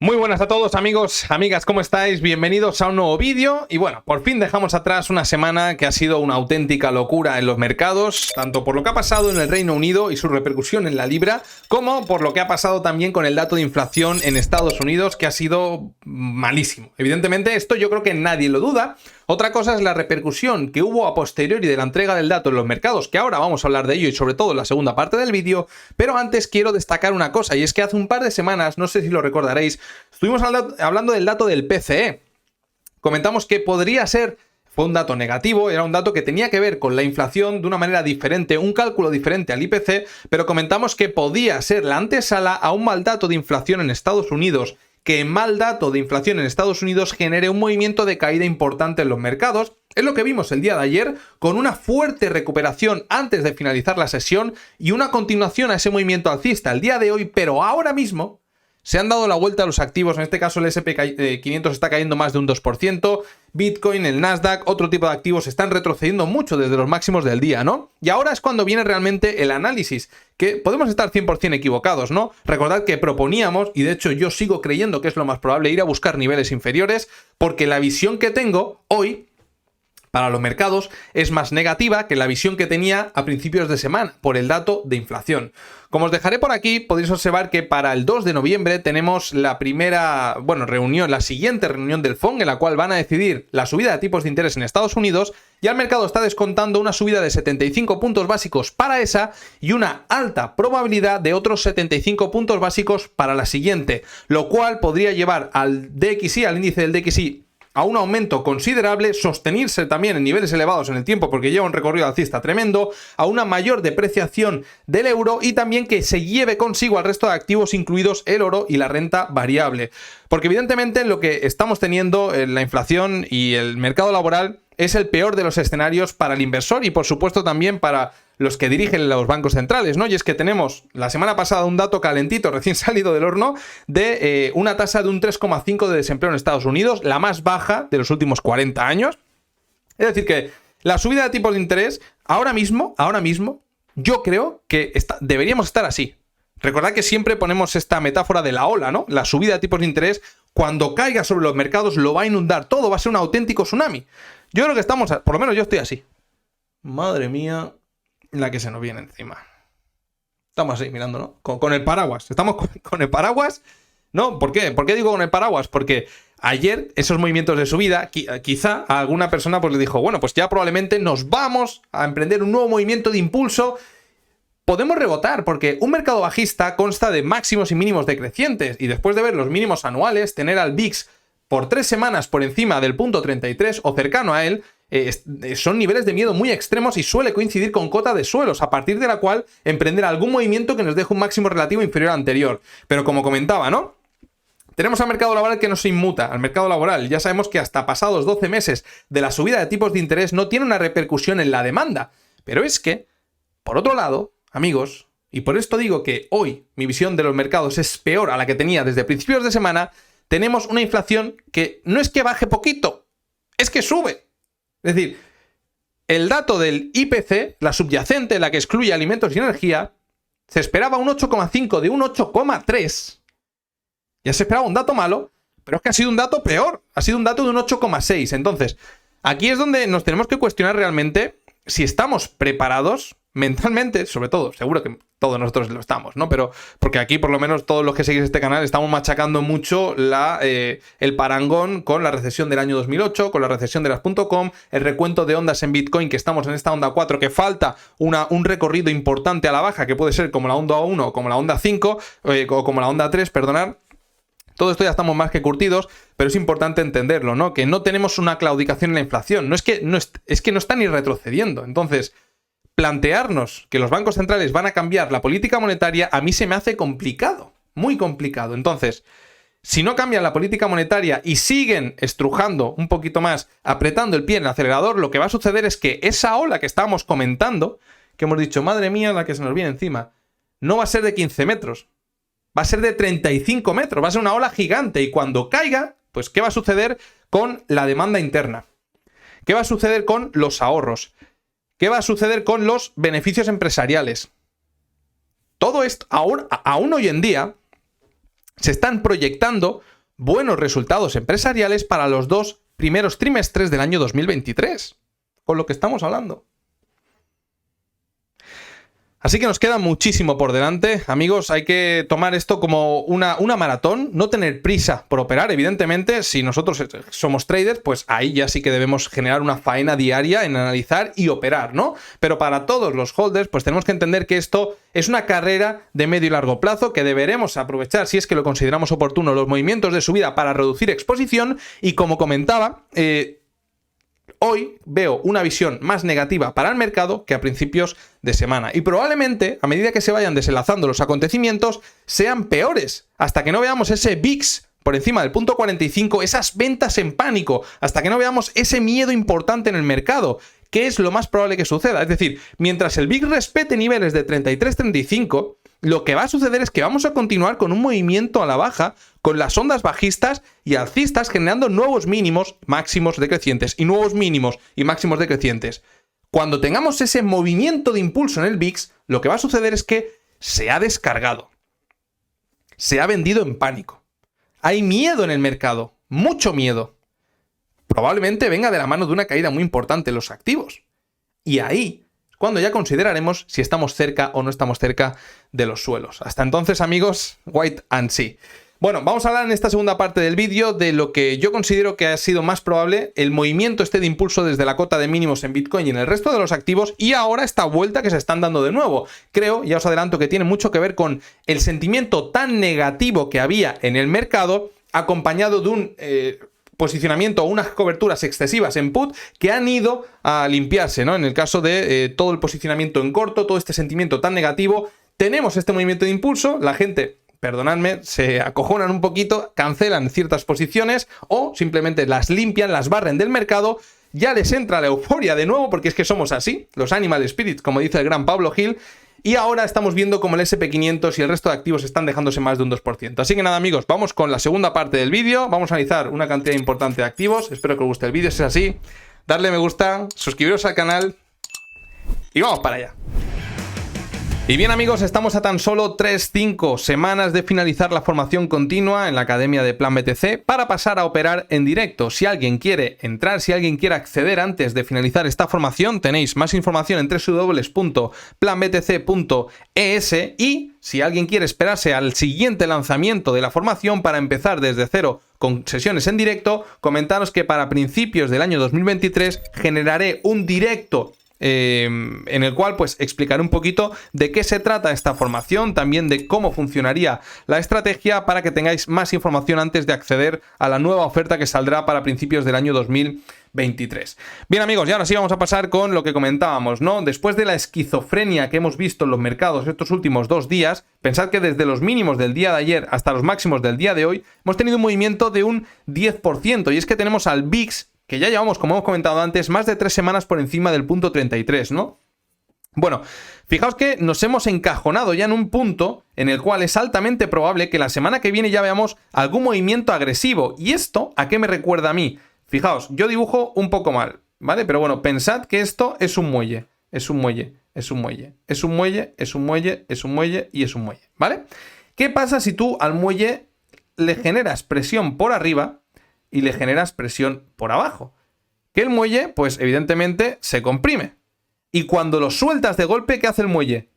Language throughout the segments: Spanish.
Muy buenas a todos amigos, amigas, ¿cómo estáis? Bienvenidos a un nuevo vídeo y bueno, por fin dejamos atrás una semana que ha sido una auténtica locura en los mercados, tanto por lo que ha pasado en el Reino Unido y su repercusión en la libra, como por lo que ha pasado también con el dato de inflación en Estados Unidos, que ha sido malísimo. Evidentemente esto yo creo que nadie lo duda. Otra cosa es la repercusión que hubo a posteriori de la entrega del dato en los mercados, que ahora vamos a hablar de ello y sobre todo en la segunda parte del vídeo, pero antes quiero destacar una cosa, y es que hace un par de semanas, no sé si lo recordaréis, estuvimos hablando del dato del PCE. Comentamos que podría ser, fue un dato negativo, era un dato que tenía que ver con la inflación de una manera diferente, un cálculo diferente al IPC, pero comentamos que podía ser la antesala a un mal dato de inflación en Estados Unidos, que mal dato de inflación en Estados Unidos genere un movimiento de caída importante en los mercados. Es lo que vimos el día de ayer, con una fuerte recuperación antes de finalizar la sesión y una continuación a ese movimiento alcista el día de hoy, pero ahora mismo se han dado la vuelta a los activos. En este caso el S&P 500 está cayendo más de un 2%, Bitcoin, el Nasdaq, otro tipo de activos están retrocediendo mucho desde los máximos del día, ¿no? Y ahora es cuando viene realmente el análisis, que podemos estar 100% equivocados, ¿no? Recordad que proponíamos, y de hecho yo sigo creyendo que es lo más probable, ir a buscar niveles inferiores, porque la visión que tengo hoy para los mercados es más negativa que la visión que tenía a principios de semana por el dato de inflación. Como os dejaré por aquí, podéis observar que para el 2 de noviembre tenemos la primera, reunión, la siguiente reunión del FONC, en la cual van a decidir la subida de tipos de interés en Estados Unidos, y el mercado está descontando una subida de 75 puntos básicos para esa y una alta probabilidad de otros 75 puntos básicos para la siguiente, lo cual podría llevar al DXY, al índice del DXY, a un aumento considerable, sostenerse también en niveles elevados en el tiempo porque lleva un recorrido alcista tremendo, a una mayor depreciación del euro y también que se lleve consigo al resto de activos, incluidos el oro y la renta variable. Porque evidentemente lo que estamos teniendo en la inflación y el mercado laboral es el peor de los escenarios para el inversor y por supuesto también para los que dirigen los bancos centrales, ¿no? Y es que tenemos la semana pasada un dato calentito, recién salido del horno, de una tasa de un 3,5 de desempleo en Estados Unidos, la más baja de los últimos 40 años. Es decir que la subida de tipos de interés, ahora mismo, yo creo que deberíamos estar así. Recordad que siempre ponemos esta metáfora de la ola, ¿no? La subida de tipos de interés, cuando caiga sobre los mercados, lo va a inundar todo, va a ser un auténtico tsunami. Yo creo que estamos, por lo menos yo estoy así. Madre mía, la que se nos viene encima. Estamos así, mirando, ¿no? Con el paraguas. Estamos con el paraguas. ¿No? ¿Por qué? ¿Por qué digo con el paraguas? Porque ayer esos movimientos de subida, quizá a alguna persona pues le dijo, bueno, pues ya probablemente nos vamos a emprender un nuevo movimiento de impulso. Podemos rebotar, porque un mercado bajista consta de máximos y mínimos decrecientes, y después de ver los mínimos anuales, tener al VIX por 3 semanas por encima del punto 33 o cercano a él, son niveles de miedo muy extremos y suele coincidir con cota de suelos, a partir de la cual emprender algún movimiento que nos deje un máximo relativo inferior al anterior. Pero como comentaba, ¿no? Tenemos al mercado laboral que no se inmuta, al mercado laboral. Ya sabemos que hasta pasados 12 meses de la subida de tipos de interés no tiene una repercusión en la demanda. Pero es que, por otro lado, amigos, y por esto digo que hoy mi visión de los mercados es peor a la que tenía desde principios de semana, tenemos una inflación que no es que baje poquito, es que sube. Es decir, el dato del IPC, la subyacente, la que excluye alimentos y energía, se esperaba un 8,5 de un 8,3. Ya se esperaba un dato malo, pero es que ha sido un dato peor. Ha sido un dato de un 8,6. Entonces, aquí es donde nos tenemos que cuestionar realmente si estamos preparados mentalmente, sobre todo, seguro que todos nosotros lo estamos, ¿no? Pero porque aquí, por lo menos, todos los que seguís este canal estamos machacando mucho el parangón con la recesión del año 2008, con la recesión de las .com, el recuento de ondas en Bitcoin, que estamos en esta onda 4, que falta un recorrido importante a la baja, que puede ser como la onda 1, como la onda 5, o como la onda 3, perdonad. Todo esto ya estamos más que curtidos, pero es importante entenderlo, ¿no? Que no tenemos una claudicación en la inflación, es que no está ni retrocediendo. Entonces, plantearnos que los bancos centrales van a cambiar la política monetaria a mí se me hace complicado, muy complicado. Entonces, si no cambian la política monetaria y siguen estrujando un poquito más, apretando el pie en el acelerador, lo que va a suceder es que esa ola que estábamos comentando, que hemos dicho, madre mía, la que se nos viene encima, no va a ser de 15 metros, va a ser de 35 metros, va a ser una ola gigante, y cuando caiga, pues ¿qué va a suceder con la demanda interna? ¿Qué va a suceder con los ahorros? ¿Qué va a suceder con los beneficios empresariales? Todo esto, aún hoy en día, se están proyectando buenos resultados empresariales para los 2 primeros trimestres del año 2023, con lo que estamos hablando. Así que nos queda muchísimo por delante, amigos. Hay que tomar esto como una maratón, no tener prisa por operar. Evidentemente, si nosotros somos traders, pues ahí ya sí que debemos generar una faena diaria en analizar y operar, ¿no? Pero para todos los holders, pues tenemos que entender que esto es una carrera de medio y largo plazo que deberemos aprovechar, si es que lo consideramos oportuno, los movimientos de subida para reducir exposición. Y como comentaba, hoy veo una visión más negativa para el mercado que a principios de semana. Y probablemente, a medida que se vayan desenlazando los acontecimientos, sean peores. Hasta que no veamos ese VIX por encima del punto 45, esas ventas en pánico, hasta que no veamos ese miedo importante en el mercado, que es lo más probable que suceda. Es decir, mientras el VIX respete niveles de 33-35, lo que va a suceder es que vamos a continuar con un movimiento a la baja, con las ondas bajistas y alcistas generando nuevos mínimos, máximos decrecientes y nuevos mínimos y máximos decrecientes. Cuando tengamos ese movimiento de impulso en el VIX, lo que va a suceder es que se ha descargado. Se ha vendido en pánico. Hay miedo en el mercado, mucho miedo. Probablemente venga de la mano de una caída muy importante en los activos. Y ahí, cuando ya consideraremos si estamos cerca o no estamos cerca de los suelos. Hasta entonces, amigos, wait and see. Bueno, vamos a hablar en esta segunda parte del vídeo de lo que yo considero que ha sido más probable, el movimiento de impulso desde la cota de mínimos en Bitcoin y en el resto de los activos, y ahora esta vuelta que se están dando de nuevo. Creo, ya os adelanto, que tiene mucho que ver con el sentimiento tan negativo que había en el mercado, acompañado de un posicionamiento o unas coberturas excesivas en put que han ido a limpiarse, ¿no? En el caso de todo el posicionamiento en corto, todo este sentimiento tan negativo, tenemos este movimiento de impulso, la gente, perdonadme, se acojonan un poquito, cancelan ciertas posiciones o simplemente las limpian, las barren del mercado, ya les entra la euforia de nuevo porque es que somos así, los animal spirits, como dice el gran Pablo Gil. Y ahora estamos viendo como el SP500 y el resto de activos están dejándose más de un 2%. Así que nada, amigos, vamos con la segunda parte del vídeo. Vamos a analizar una cantidad importante de activos. Espero que os guste el vídeo. Si es así, darle me gusta, suscribiros al canal y vamos para allá. Y bien, amigos, estamos a tan solo 3-5 semanas de finalizar la formación continua en la Academia de Plan BTC para pasar a operar en directo. Si alguien quiere entrar, si alguien quiere acceder antes de finalizar esta formación, tenéis más información en www.planbtc.es, y si alguien quiere esperarse al siguiente lanzamiento de la formación para empezar desde cero con sesiones en directo, comentaros que para principios del año 2023 generaré un directo en el cual pues explicaré un poquito de qué se trata esta formación, también de cómo funcionaría la estrategia para que tengáis más información antes de acceder a la nueva oferta que saldrá para principios del año 2023. Bien, amigos, y ahora sí vamos a pasar con lo que comentábamos, ¿no? Después de la esquizofrenia que hemos visto en los mercados estos últimos 2 días, pensad que desde los mínimos del día de ayer hasta los máximos del día de hoy hemos tenido un movimiento de un 10%, y es que tenemos al VIX, que ya llevamos, como hemos comentado antes, más de 3 semanas por encima del punto 33, ¿no? Bueno, fijaos que nos hemos encajonado ya en un punto en el cual es altamente probable que la semana que viene ya veamos algún movimiento agresivo. ¿Y esto a qué me recuerda a mí? Fijaos, yo dibujo un poco mal, ¿vale? Pero bueno, pensad que esto es un muelle, es un muelle, es un muelle, es un muelle, es un muelle, es un muelle y es un muelle, ¿vale? ¿Qué pasa si tú al muelle le generas presión por arriba y le generas presión por abajo? Que el muelle, pues evidentemente, se comprime. Y cuando lo sueltas de golpe, ¿qué hace el muelle?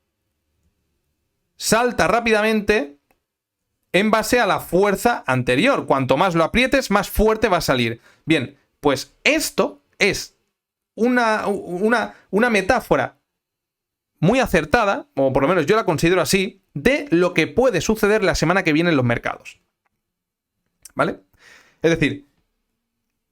Salta rápidamente en base a la fuerza anterior. Cuanto más lo aprietes, más fuerte va a salir. Bien, pues esto es una metáfora muy acertada, o por lo menos yo la considero así, de lo que puede suceder la semana que viene en los mercados. ¿Vale? Es decir,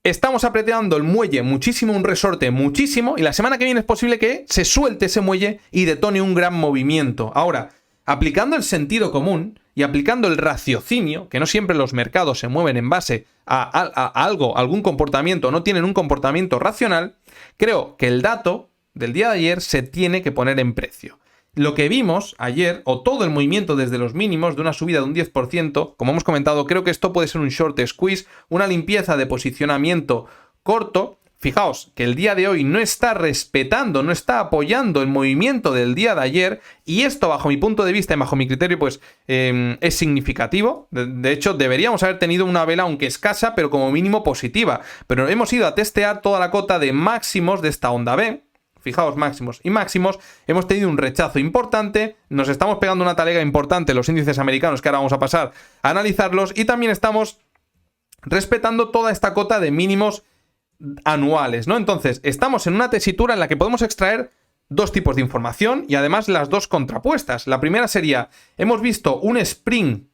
estamos apretando el muelle muchísimo, un resorte muchísimo, y la semana que viene es posible que se suelte ese muelle y detone un gran movimiento. Ahora, aplicando el sentido común y aplicando el raciocinio, que no siempre los mercados se mueven en base a algo, algún comportamiento, no tienen un comportamiento racional, creo que el dato del día de ayer se tiene que poner en precio. Lo que vimos ayer, o todo el movimiento desde los mínimos de una subida de un 10%, como hemos comentado, creo que esto puede ser un short squeeze, una limpieza de posicionamiento corto fijaos que el día de hoy no está respetando, no está apoyando el movimiento del día de ayer, y esto bajo mi punto de vista y bajo mi criterio pues es significativo. De hecho deberíamos haber tenido una vela aunque escasa pero como mínimo positiva, pero hemos ido a testear toda la cota de máximos de esta onda B. Fijaos, máximos y máximos, hemos tenido un rechazo importante, nos estamos pegando una talega importante en los índices americanos que ahora vamos a pasar a analizarlos, y también estamos respetando toda esta cota de mínimos anuales, ¿no? Entonces, estamos en una tesitura en la que podemos extraer dos tipos de información y además las dos contrapuestas. La primera sería, hemos visto un sprint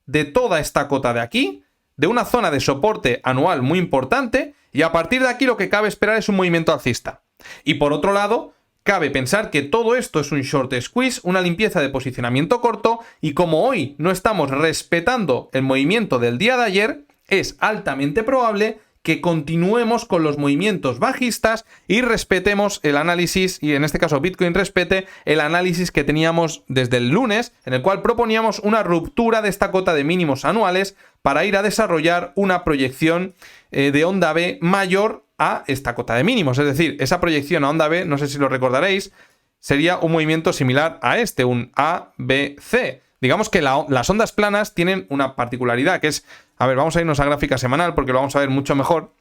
de toda esta cota de aquí, de una zona de soporte anual muy importante, y a partir de aquí lo que cabe esperar es un movimiento alcista. Y por otro lado, cabe pensar que todo esto es un short squeeze, una limpieza de posicionamiento corto, y como hoy no estamos respetando el movimiento del día de ayer, es altamente probable que continuemos con los movimientos bajistas y respetemos el análisis, y en este caso Bitcoin respete el análisis que teníamos desde el lunes, en el cual proponíamos una ruptura de esta cota de mínimos anuales para ir a desarrollar una proyección de onda B mayor a esta cota de mínimos. Es decir, esa proyección a onda B, no sé si lo recordaréis, sería un movimiento similar a este, un ABC. Digamos que las ondas planas tienen una particularidad, que es, a ver, vamos a irnos a gráfica semanal porque lo vamos a ver mucho mejor.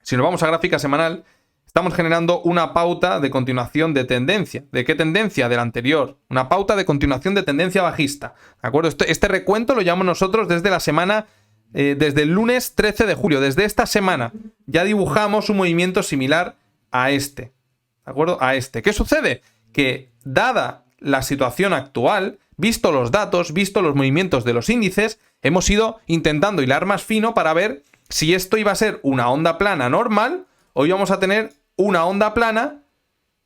Si nos vamos a gráfica semanal, estamos generando una pauta de continuación de tendencia. ¿De qué tendencia? De la anterior. Una pauta de continuación de tendencia bajista. ¿De acuerdo? Este recuento lo llamamos nosotros desde la semana, desde el lunes 13 de julio. Desde esta semana ya dibujamos un movimiento similar a este. ¿De acuerdo? A este. ¿Qué sucede? Que dada la situación actual, visto los datos, visto los movimientos de los índices, hemos ido intentando hilar más fino para ver si esto iba a ser una onda plana normal o íbamos a tener una onda plana,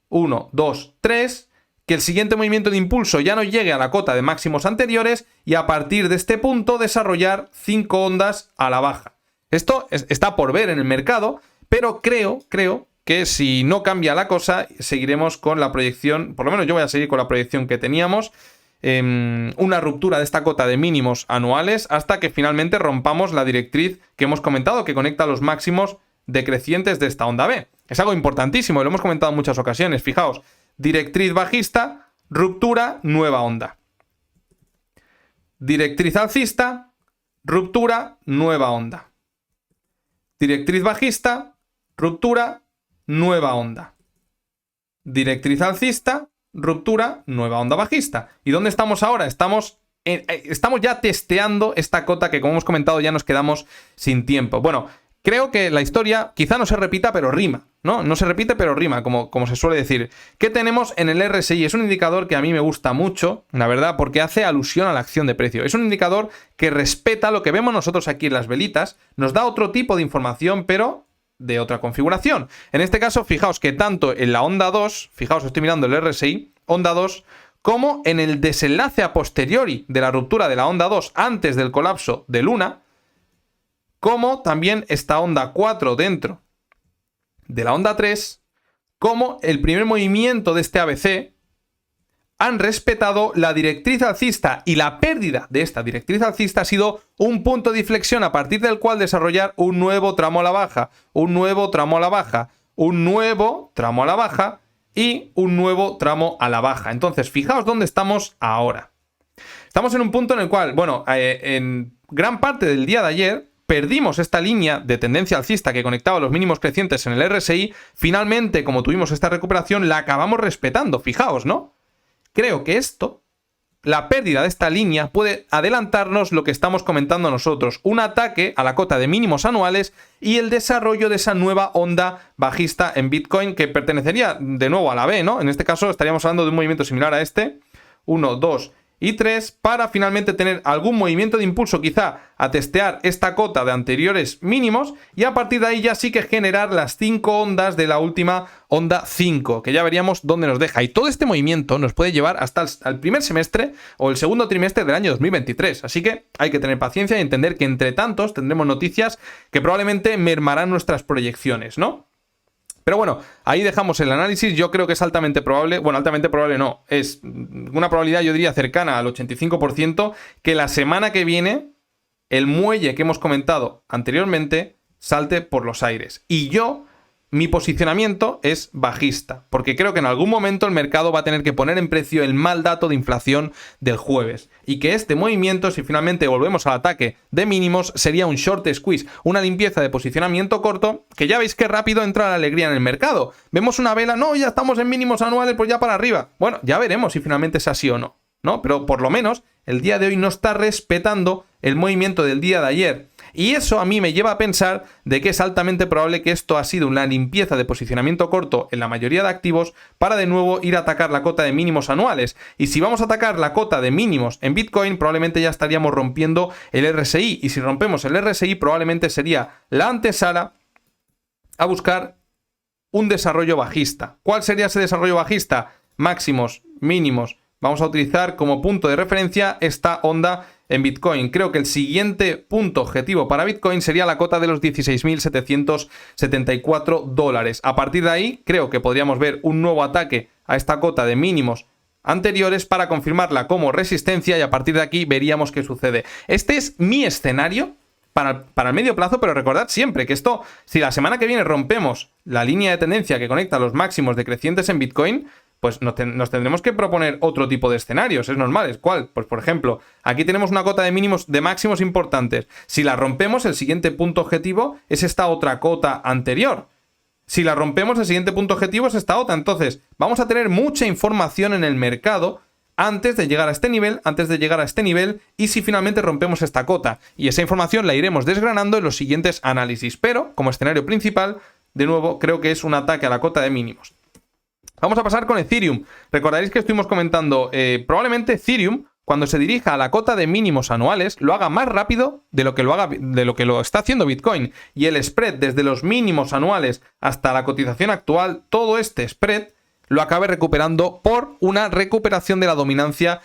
1, 2, 3, que el siguiente movimiento de impulso ya no llegue a la cota de máximos anteriores y a partir de este punto desarrollar 5 ondas a la baja. Esto está por ver en el mercado, pero creo que si no cambia la cosa, seguiremos con la proyección, por lo menos yo voy a seguir con la proyección que teníamos, una ruptura de esta cota de mínimos anuales hasta que finalmente rompamos la directriz que hemos comentado, que conecta los máximos decrecientes de esta onda B. Es algo importantísimo y lo hemos comentado en muchas ocasiones. Fijaos, directriz bajista, ruptura, nueva onda. Directriz alcista, ruptura, nueva onda. Directriz bajista, ruptura, nueva onda. Directriz alcista, ruptura, nueva onda bajista. ¿Y dónde estamos ahora? Estamos ya testeando esta cota que, como hemos comentado, ya nos quedamos sin tiempo. Bueno, creo que la historia quizá no se repita, pero rima, ¿no? No se repite, pero rima, como se suele decir. ¿Qué tenemos en el RSI? Es un indicador que a mí me gusta mucho, la verdad, porque hace alusión a la acción de precio. Es un indicador que respeta lo que vemos nosotros aquí en las velitas, nos da otro tipo de información, pero de otra configuración. En este caso, fijaos que tanto en la onda 2, fijaos, estoy mirando el RSI, onda 2, como en el desenlace a posteriori de la ruptura de la onda 2 antes del colapso de Luna, como también esta onda 4 dentro de la onda 3, como el primer movimiento de este ABC, han respetado la directriz alcista, y la pérdida de esta directriz alcista ha sido un punto de inflexión a partir del cual desarrollar un nuevo tramo a la baja, un nuevo tramo a la baja, un nuevo tramo a la baja y un nuevo tramo a la baja. Entonces, fijaos dónde estamos ahora. Estamos en un punto en el cual, bueno, en gran parte del día de ayer perdimos esta línea de tendencia alcista que conectaba los mínimos crecientes en el RSI. Finalmente, como tuvimos esta recuperación, la acabamos respetando. Fijaos, ¿no? Creo que la pérdida de esta línea puede adelantarnos lo que estamos comentando nosotros, un ataque a la cota de mínimos anuales y el desarrollo de esa nueva onda bajista en Bitcoin que pertenecería de nuevo a la B, ¿no? En este caso estaríamos hablando de un movimiento similar a este, 1, 2 y 3, para finalmente tener algún movimiento de impulso quizá a testear esta cota de anteriores mínimos y a partir de ahí ya sí que generar las 5 ondas de la última onda 5, que ya veríamos dónde nos deja. Y todo este movimiento nos puede llevar hasta el primer semestre o el segundo trimestre del año 2023. Así que hay que tener paciencia y entender que entre tantos tendremos noticias que probablemente mermarán nuestras proyecciones, ¿no? Pero bueno, ahí dejamos el análisis. Yo creo que es altamente probable, bueno, altamente probable no, es una probabilidad yo diría cercana al 85% que la semana que viene el muelle que hemos comentado anteriormente salte por los aires. Y yo mi posicionamiento es bajista, porque creo que en algún momento el mercado va a tener que poner en precio el mal dato de inflación del jueves, y que este movimiento, si finalmente volvemos al ataque de mínimos, sería un short squeeze, una limpieza de posicionamiento corto, que ya veis que rápido entra la alegría en el mercado. Vemos una vela, no, ya estamos en mínimos anuales, pues ya para arriba. Bueno, ya veremos si finalmente es así o no, ¿no? Pero por lo menos el día de hoy no está respetando el movimiento del día de ayer. Y eso a mí me lleva a pensar de que es altamente probable que esto ha sido una limpieza de posicionamiento corto en la mayoría de activos para de nuevo ir a atacar la cota de mínimos anuales. Y si vamos a atacar la cota de mínimos en Bitcoin, probablemente ya estaríamos rompiendo el RSI. Y si rompemos el RSI, probablemente sería la antesala a buscar un desarrollo bajista. ¿Cuál sería ese desarrollo bajista? Máximos, mínimos. Vamos a utilizar como punto de referencia esta onda en Bitcoin. Creo que el siguiente punto objetivo para Bitcoin sería la cota de los 16.774 dólares. A partir de ahí, creo que podríamos ver un nuevo ataque a esta cota de mínimos anteriores para confirmarla como resistencia, y a partir de aquí veríamos qué sucede. Este es mi escenario para el medio plazo, pero recordad siempre que esto, si la semana que viene rompemos la línea de tendencia que conecta los máximos decrecientes en Bitcoin, pues nos tendremos que proponer otro tipo de escenarios, es normal. ¿Cuál? Pues por ejemplo, aquí tenemos una cota de mínimos, de máximos importantes. Si la rompemos, el siguiente punto objetivo es esta otra cota anterior. Si la rompemos, el siguiente punto objetivo es esta otra. Entonces, vamos a tener mucha información en el mercado antes de llegar a este nivel, y si finalmente rompemos esta cota. Y esa información la iremos desgranando en los siguientes análisis. Pero, como escenario principal, de nuevo, creo que es un ataque a la cota de mínimos. Vamos a pasar con Ethereum. Recordaréis que estuvimos comentando, probablemente Ethereum, cuando se dirija a la cota de mínimos anuales, lo haga más rápido de lo que lo está haciendo Bitcoin. Y el spread desde los mínimos anuales hasta la cotización actual, todo este spread lo acabe recuperando por una recuperación de la dominancia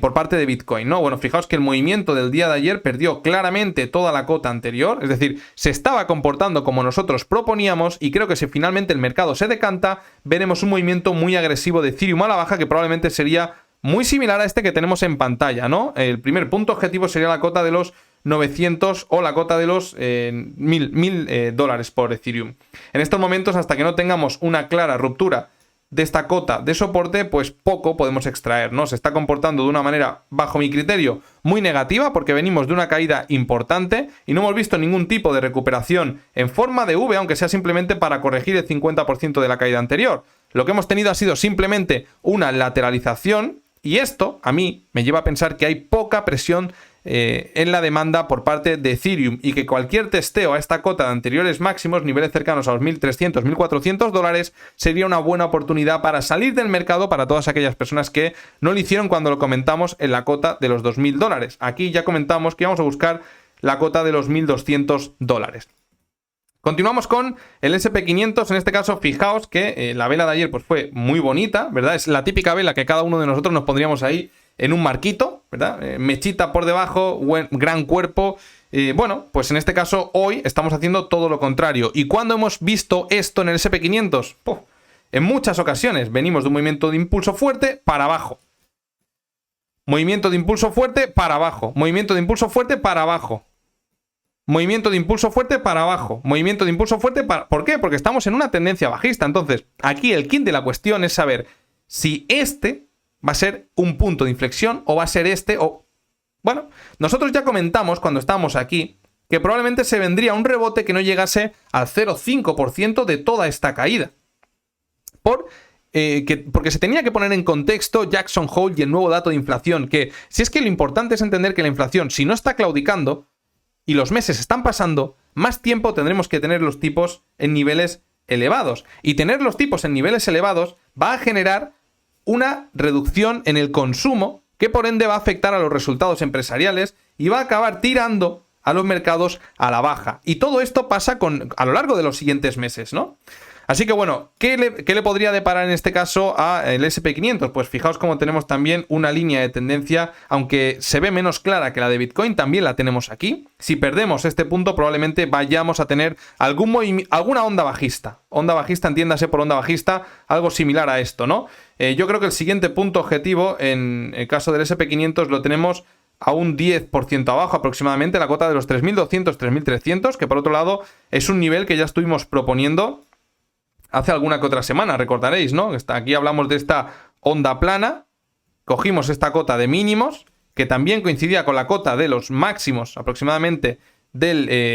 por parte de Bitcoin, ¿no? Bueno, fijaos que el movimiento del día de ayer perdió claramente toda la cota anterior, es decir, se estaba comportando como nosotros proponíamos, y creo que si finalmente el mercado se decanta, veremos un movimiento muy agresivo de Ethereum a la baja, que probablemente sería muy similar a este que tenemos en pantalla, ¿no? El primer punto objetivo sería la cota de los 900 o la cota de los 1000 dólares por Ethereum. En estos momentos, hasta que no tengamos una clara ruptura de esta cota de soporte, pues poco podemos extraer, ¿no? Se está comportando de una manera, bajo mi criterio, muy negativa, porque venimos de una caída importante y no hemos visto ningún tipo de recuperación en forma de V, aunque sea simplemente para corregir el 50% de la caída anterior. Lo que hemos tenido ha sido simplemente una lateralización, y esto a mí me lleva a pensar que hay poca presión en la demanda por parte de Ethereum, y que cualquier testeo a esta cota de anteriores máximos, niveles cercanos a los 1.300, 1.400 dólares, sería una buena oportunidad para salir del mercado para todas aquellas personas que no lo hicieron cuando lo comentamos en la cota de los 2.000 dólares. Aquí ya comentamos que íbamos a buscar la cota de los 1.200 dólares. Continuamos con el SP500, en este caso fijaos que la vela de ayer pues fue muy bonita, ¿verdad? Es la típica vela que cada uno de nosotros nos pondríamos ahí en un marquito, ¿verdad? Mechita por debajo, gran cuerpo. Bueno, pues en este caso hoy estamos haciendo todo lo contrario. ¿Y cuándo hemos visto esto en el SP500? En muchas ocasiones venimos de un movimiento de impulso fuerte para abajo. Movimiento de impulso fuerte para abajo. Movimiento de impulso fuerte para abajo. Movimiento de impulso fuerte para abajo. Movimiento de impulso fuerte para... ¿Por qué? Porque estamos en una tendencia bajista. Entonces, aquí el kit de la cuestión es saber si este va a ser un punto de inflexión o va a ser este o... Bueno, nosotros ya comentamos cuando estábamos aquí que probablemente se vendría un rebote que no llegase al 0,5% de toda esta caída. Porque se tenía que poner en contexto Jackson Hole y el nuevo dato de inflación, que si es que lo importante es entender que la inflación, si no está claudicando y los meses están pasando, más tiempo tendremos que tener los tipos en niveles elevados. Y tener los tipos en niveles elevados va a generar una reducción en el consumo, que por ende va a afectar a los resultados empresariales y va a acabar tirando a los mercados a la baja. Y todo esto pasa a lo largo de los siguientes meses, ¿no? Así que bueno, ¿qué le podría deparar en este caso al SP500? Pues fijaos cómo tenemos también una línea de tendencia, aunque se ve menos clara que la de Bitcoin, también la tenemos aquí. Si perdemos este punto, probablemente vayamos a tener alguna onda bajista. Onda bajista, entiéndase por onda bajista, algo similar a esto, ¿no? Yo creo que el siguiente punto objetivo, en el caso del SP500, lo tenemos a un 10% abajo aproximadamente, la cota de los 3.200, 3.300, que por otro lado es un nivel que ya estuvimos proponiendo hace alguna que otra semana, recordaréis, ¿no? Aquí hablamos de esta onda plana, cogimos esta cota de mínimos, que también coincidía con la cota de los máximos aproximadamente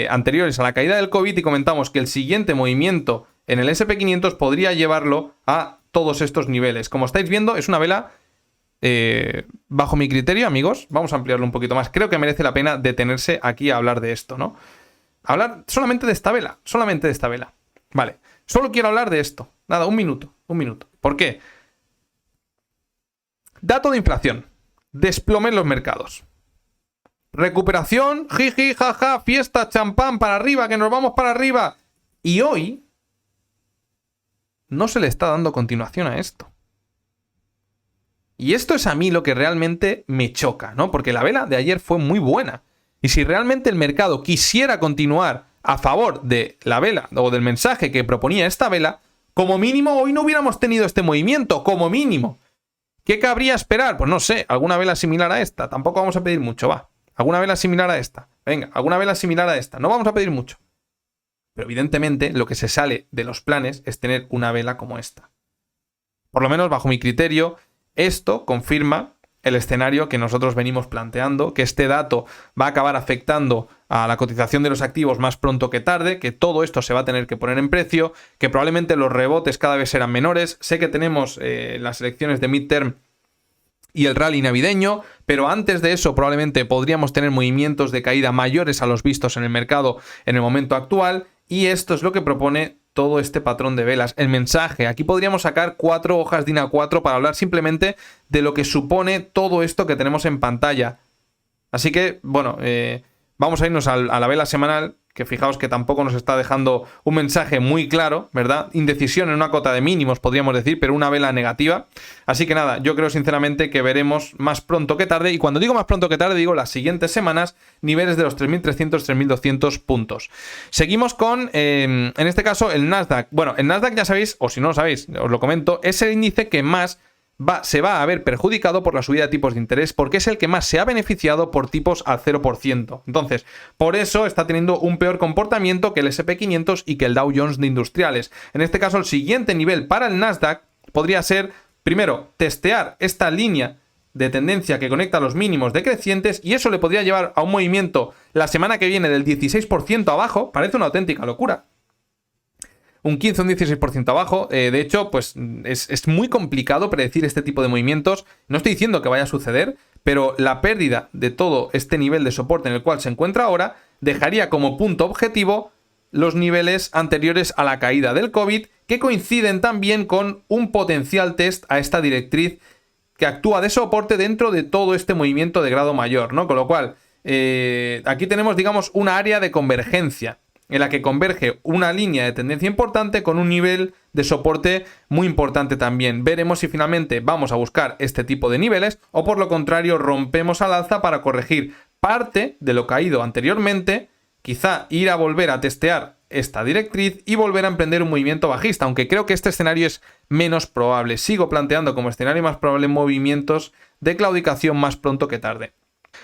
anteriores a la caída del COVID, y comentamos que el siguiente movimiento en el SP500 podría llevarlo a todos estos niveles. Como estáis viendo, es una vela, bajo mi criterio, amigos, vamos a ampliarlo un poquito más. Creo que merece la pena detenerse aquí a hablar de esto, ¿no? Hablar solamente de esta vela, Vale, solo quiero hablar de esto. Nada, un minuto. ¿Por qué? Dato de inflación. Desplome en los mercados. Recuperación, jiji, jaja, fiesta, champán, para arriba, que nos vamos para arriba. Y hoy no se le está dando continuación a esto. Y esto es a mí lo que realmente me choca, ¿no? Porque la vela de ayer fue muy buena. Y si realmente el mercado quisiera continuar a favor de la vela o del mensaje que proponía esta vela, como mínimo hoy no hubiéramos tenido este movimiento, como mínimo. ¿Qué cabría esperar? Pues no sé, alguna vela similar a esta. Tampoco vamos a pedir mucho, va. Alguna vela similar a esta. Venga, alguna vela similar a esta. No vamos a pedir mucho. Pero evidentemente lo que se sale de los planes es tener una vela como esta. Por lo menos bajo mi criterio, esto confirma el escenario que nosotros venimos planteando, que este dato va a acabar afectando a la cotización de los activos más pronto que tarde, que todo esto se va a tener que poner en precio, que probablemente los rebotes cada vez serán menores. Sé que tenemos las elecciones de midterm y el rally navideño, pero antes de eso probablemente podríamos tener movimientos de caída mayores a los vistos en el mercado en el momento actual, y esto es lo que propone todo este patrón de velas. El mensaje, aquí podríamos sacar 4 hojas de INA 4 para hablar simplemente de lo que supone todo esto que tenemos en pantalla. Así que, bueno, vamos a irnos a la vela semanal, que fijaos que tampoco nos está dejando un mensaje muy claro, ¿verdad? Indecisión en una cota de mínimos, podríamos decir, pero una vela negativa. Así que nada, yo creo sinceramente que veremos más pronto que tarde, y cuando digo más pronto que tarde, digo las siguientes semanas, niveles de los 3.300, 3.200 puntos. Seguimos con, en este caso, el Nasdaq. Bueno, el Nasdaq ya sabéis, o si no lo sabéis, os lo comento, es el índice que más se va a ver perjudicado por la subida de tipos de interés, porque es el que más se ha beneficiado por tipos al 0%. Entonces, por eso está teniendo un peor comportamiento que el SP500 y que el Dow Jones de industriales. En este caso, el siguiente nivel para el Nasdaq podría ser, primero, testear esta línea de tendencia que conecta los mínimos decrecientes, y eso le podría llevar a un movimiento la semana que viene del 16% abajo. Parece una auténtica locura. Un 15 o un 16% abajo. De hecho, pues es muy complicado predecir este tipo de movimientos. No estoy diciendo que vaya a suceder, pero la pérdida de todo este nivel de soporte en el cual se encuentra ahora dejaría como punto objetivo los niveles anteriores a la caída del COVID, que coinciden también con un potencial test a esta directriz que actúa de soporte dentro de todo este movimiento de grado mayor, ¿no? Con lo cual, aquí tenemos, digamos, una área de convergencia en la que converge una línea de tendencia importante con un nivel de soporte muy importante también. Veremos si finalmente vamos a buscar este tipo de niveles o por lo contrario rompemos al alza para corregir parte de lo caído anteriormente, quizá ir a volver a testear esta directriz y volver a emprender un movimiento bajista, aunque creo que este escenario es menos probable. Sigo planteando como escenario más probable movimientos de claudicación más pronto que tarde.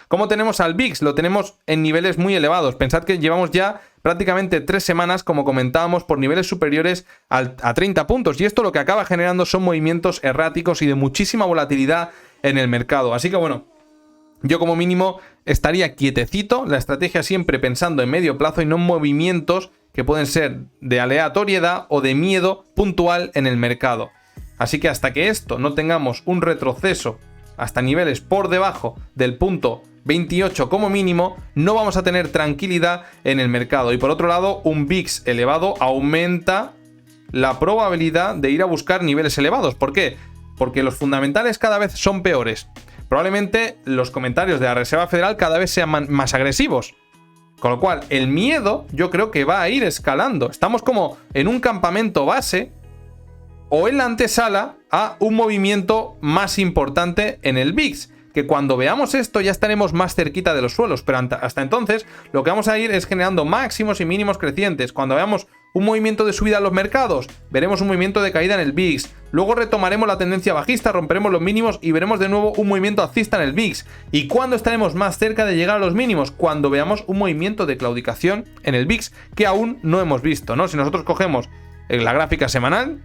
¿Cómo tenemos al VIX? Lo tenemos en niveles muy elevados. Pensad que llevamos ya prácticamente 3 semanas, como comentábamos, por niveles superiores a 30 puntos. Y esto lo que acaba generando son movimientos erráticos y de muchísima volatilidad en el mercado. Así que bueno, yo como mínimo estaría quietecito. La estrategia siempre pensando en medio plazo y no en movimientos que pueden ser de aleatoriedad o de miedo puntual en el mercado. Así que hasta que esto no tengamos un retroceso hasta niveles por debajo del punto 28 como mínimo, no vamos a tener tranquilidad en el mercado. Y por otro lado, un VIX elevado aumenta la probabilidad de ir a buscar niveles elevados. ¿Por qué? Porque los fundamentales cada vez son peores. Probablemente los comentarios de la Reserva Federal cada vez sean más agresivos. Con lo cual, el miedo yo creo que va a ir escalando. Estamos como en un campamento base o en la antesala a un movimiento más importante en el VIX, que cuando veamos esto ya estaremos más cerquita de los suelos, pero hasta entonces lo que vamos a ir es generando máximos y mínimos crecientes. Cuando veamos un movimiento de subida en los mercados, veremos un movimiento de caída en el VIX, luego retomaremos la tendencia bajista, romperemos los mínimos y veremos de nuevo un movimiento alcista en el VIX. ¿Y cuándo estaremos más cerca de llegar a los mínimos? Cuando veamos un movimiento de claudicación en el VIX que aún no hemos visto, ¿no? Si nosotros cogemos la gráfica semanal.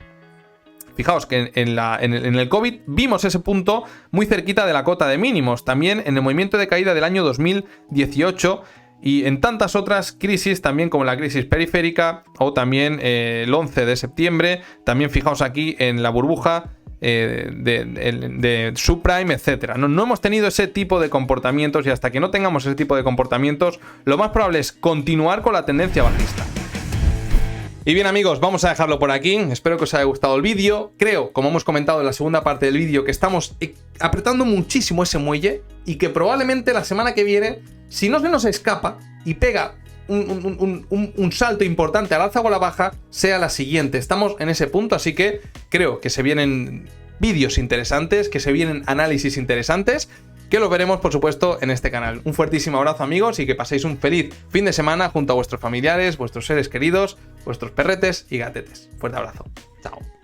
Fijaos que en el COVID vimos ese punto muy cerquita de la cota de mínimos, también en el movimiento de caída del año 2018 y en tantas otras crisis, también como la crisis periférica o también el 11 de septiembre, también fijaos aquí en la burbuja de subprime, etcétera. No hemos tenido ese tipo de comportamientos y hasta que no tengamos ese tipo de comportamientos, lo más probable es continuar con la tendencia bajista. Y bien amigos, vamos a dejarlo por aquí. Espero que os haya gustado el vídeo. Creo, como hemos comentado en la segunda parte del vídeo, que estamos apretando muchísimo ese muelle y que probablemente la semana que viene, si no se nos escapa y pega un salto importante al alza o a la baja, sea la siguiente. Estamos en ese punto, así que creo que se vienen vídeos interesantes, que se vienen análisis interesantes, que lo veremos, por supuesto, en este canal. Un fuertísimo abrazo, amigos, y que paséis un feliz fin de semana junto a vuestros familiares, vuestros seres queridos, vuestros perretes y gatetes. Fuerte abrazo. Chao.